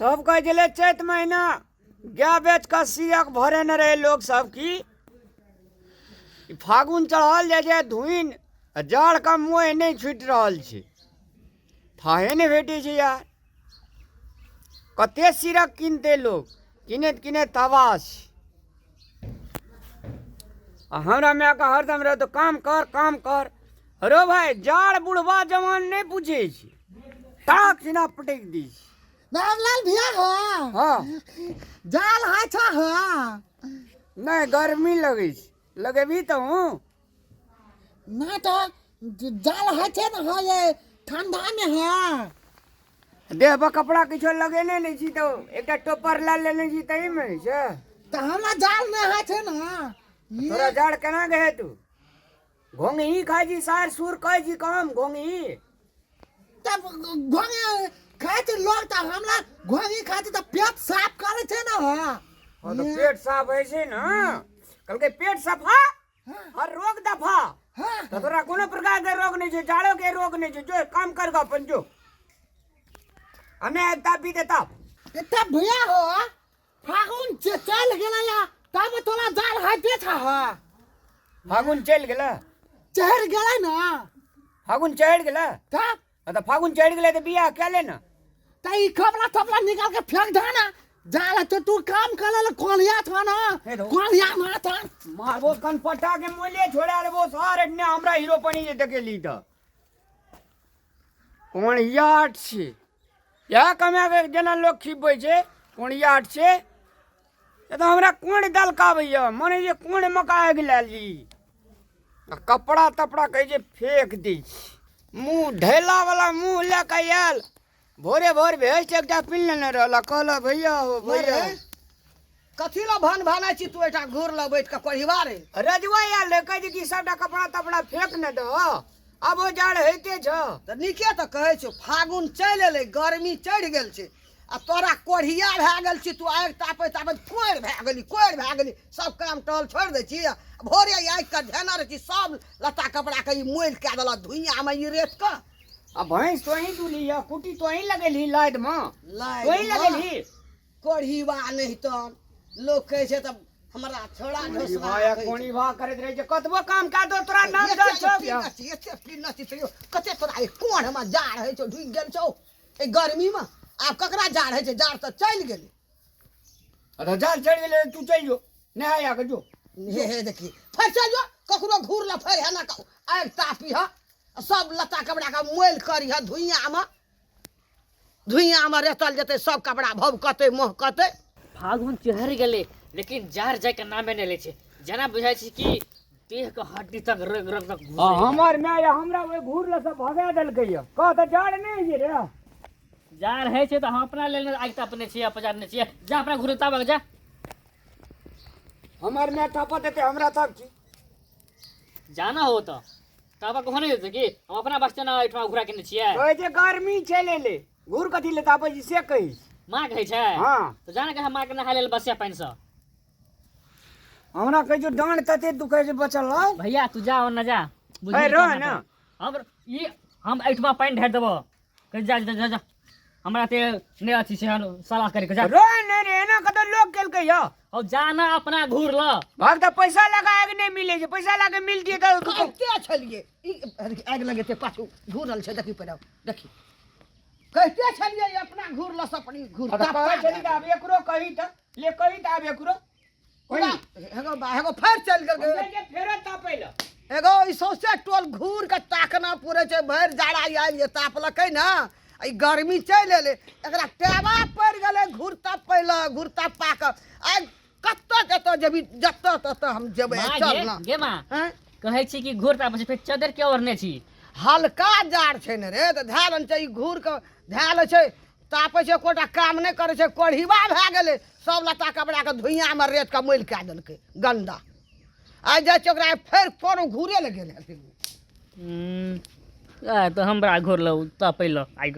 तब कह दिले चैत महीना गाय बेच का सियक भरे न रहे लोग सब की फागुन चढ़ल जाए धुइन जाड़ का मुँह नहीं छूट रहा है थाहे नहीं भेटे छे यार कते सिरक किनते लोग किनेत किनेत तबाश हमरा में का हरदम रहे तो काम कर अरे भाई जाड़ बुढ़वा जवान नहीं पूछे छी टाक सिना पटक दी रामलाल भैया हो हाँ जाल है छा हो नहीं गर्मी लगे लगेबी तो हूँ ना तो जाल है छे ना हो ये ठंडा में है देह पर कपड़ा किछो लगेने नहीं छी तो एक टोपर ला लेने छी तही में से तो हमरा जाल में है छे ना तोरा जाड़ केना गए तू घोंगी खाई जी सार सुर कह जी काम घोंगी तब घोंगे खाते लोग तो हमरा घोंगी खाते तो पेट साफ करे छे ना हो हाँ तो पेट साफ है से ना कल के पेट सफा और रोग दफा तो तोरा कोनो प्रकार के रोग नहीं छे जाड़ो के रोग नहीं छे जो काम करगा अपन जो हमें ताप भी देता तब भैया हो फागुन चल गेला या तब तोला जाल हाथे था हो फागुन चल गेला चढ़ गेला ना फागुन चढ़ गेला तब तो फागुन चढ़ गेले तो बियाह क्या लेना तई कपड़ा थपड़ा निकाल के फेंक दे ना जाल तो तू काम कर ले कोलिया था ना कोलिया ना था मारबो कन पटा के मोले छोड़ा रे वो सारे ने हमरा हीरो पनी जे देखे ली त कोन याट छे या कमा के जना लोग खिबै छे कोन याट छे ये तो हमरा कोन दल का भैया मने जे कोन मका गेला जी कपड़ा तपड़ा कह जे फेंक दी मुंह ढेला वाला मुंह लेके आयल भोरे भोर भेज एकटा पिन लेने रहला कहला भैया हो भैया कथी ला भान भाना छी तू एटा घूर ल बैठ के कोहिवा रे रजवा आयल रे कह कि सबटा कपड़ा तपड़ा फेंक न दो अब वो जाड़ होते छ त नीके त कहै छ फागुन चल एले गर्मी चढ़ गेल छै आ तोरा कोढ़िया भए गेल छी तू आग तापे तापे कोढ़ भए गेली सब काम टल छोड़ दे छी भोरे आग के ध्यान रे छी सब लता कपड़ा के मोल के देला धुइया में ई रेत का आ भैंस तो ही दुली या कुटी तो ही लगेली लाद में तो ही लगेली कोढ़ीवा नहीं तो लोग कहे छै त हमरा छोड़ा ढोसवा भाया कोनी भा करत रहे जे कतबो काम का दो तोरा नाम द छ एते पीना छी तो कते तोरा ए कोण हम जाड़ है छौ ढुक गेल छौ ए गर्मी में आब ककरा जाड़ है छै जाड़ त चल गेलै अरे जाड़ चढ़ गेले तू चल जो नहाया के जो हे देखी फिर चल जो ककरो घूर ल फिर है ना आग तापी ह सब लता कपड़ा का मोल करी है धुइया में रेतल जते सब कपड़ा भभकते महकते फागुन चढ़ गेले लेकिन जार जाय के नामे नहीं ले छे जना बुझाय छी कि देह के हड्डी तक रग रग तक हमर में या हमरा वे घूर ल सब भगा देल के या कह त जाड़ नहीं जे रे जार है छे त हम अपना लेल आगता अपने छिया पजारने छिया जा अपना घुरता बग जा हमर में तापत देते हमरा तब की जाना हो तो ताबा को होने देते कि हम अपना बस्ते ना इठवा घुरा के छिया कहे जे गर्मी चले ले घूर कथी ले तापे जी से कही मां कहे छै हां तो जाना के हम मां के नहा लेल बसिया पानी से हमरा कह जो डांड तते दुखे से बचल है भैया तू जा और ना जा ए रो ना हम ई हम इठवा पानी ढेर देबो कह जा जा जा हमरा ते ने अथी से सलाह करे के जा रो नहीं रे ना कत लोग केल के या और जाना अपना घूर ल भाग त पैसा लगाए के नहीं मिले जे पैसा लागे मिलती त कहते छलिए ई आग लगेते पाछू घूरल छै देखी पड़ाव देखी कहते छलिए अपना घूर ल सपनी घूर कहे चली त अब एकरो कही त ले कही त अब एकरो कोई हेगो फेर चल गेल जे फेरत तापैला एगो ई सौसे टोल घूर के ताकना पूरे छै भर जाड़ा आइल जे तापलकै ना ई गर्मी चल एले एकरा टेवा पड़ गेले घूर तापा के आ कत्तो जतो जेबी जतो ततो हम जेबै चल ना गे मां कहै छी कि घूर तापे फेर चादर के ओढ़ने छी हल्का जाड़ छै ने रे त ध्यान छै ई घूर के ध्यान छै तापे छै कोटा काम नहीं करे छै कोढ़ीवा भए गेले सब लता कपड़ा के धुइया में रेत के मोल के देलकै गंदा आ जाय छै ओकरा फेर कोनो घूरे ले गेल तो हमरा घोर लो तपैलो आइ